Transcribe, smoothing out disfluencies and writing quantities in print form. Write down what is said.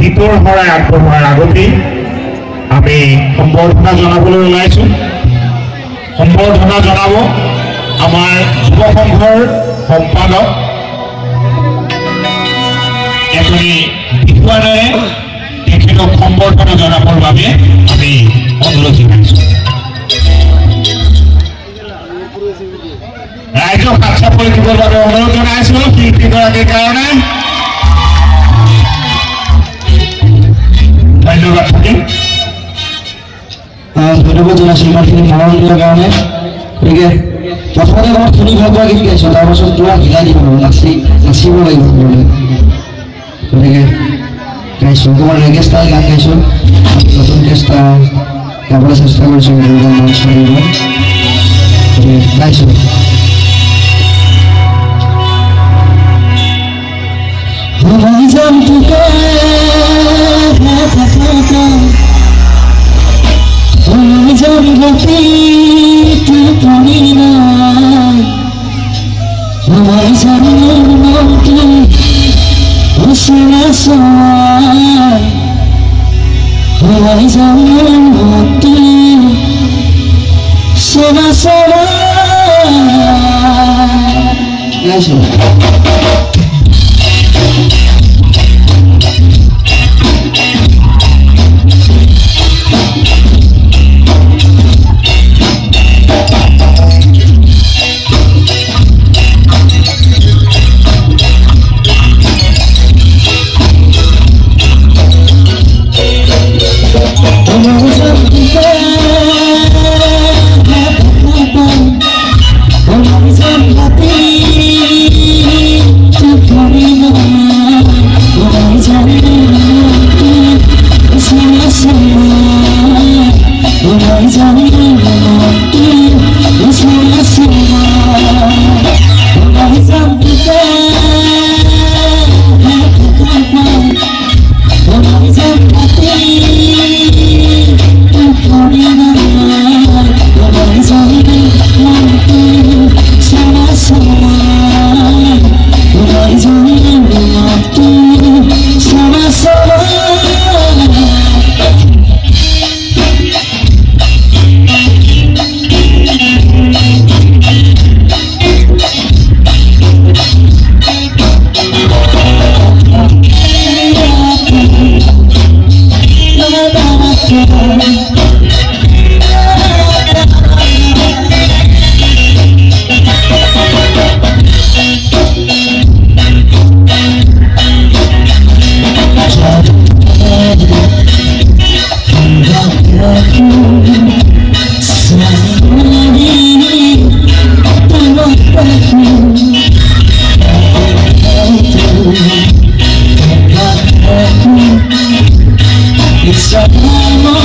গীতৰ শৰাই আগবঢ়োৱাৰ আগতেই আমি সম্বৰ্ধনা জনাবলৈ ওলাইছোঁ। সম্বৰ্ধনা জনাব আমাৰ যুৱ সংঘৰ সম্পাদক এজনী বিদ্বানেৰে তেখেতক সম্বৰ্ধনা জনাবৰ বাবে আমি অনুৰোধ জনাইছোঁ। ৰাইজক হাত চাপৰি দিবৰ বাবে অনুৰোধ জনাইছোঁ শিল্পীগৰাকীৰ কাৰণে। ধন্যবাদ থাকিল। ধন্যবাদ জনাইছোঁ ইমানখিনি মৰম দিয়াৰ কাৰণে। গতিকে প্ৰথমতে মই শুনি ভাল পোৱা গীত গাইছোঁ, তাৰপাছত তোমাক হিলাই দিব নাচিব লাগিব। গতিকে গাইছোঁ অকণমান ৰেগে ষ্টাইল গান গাইছোঁ, নতুনকৈ গাবলৈ চেষ্টা কৰিছোঁ গাইছোঁ। I jump to go, I jump to feet to Purina. I jump to Usina. I jump to Sona. Yes, it's a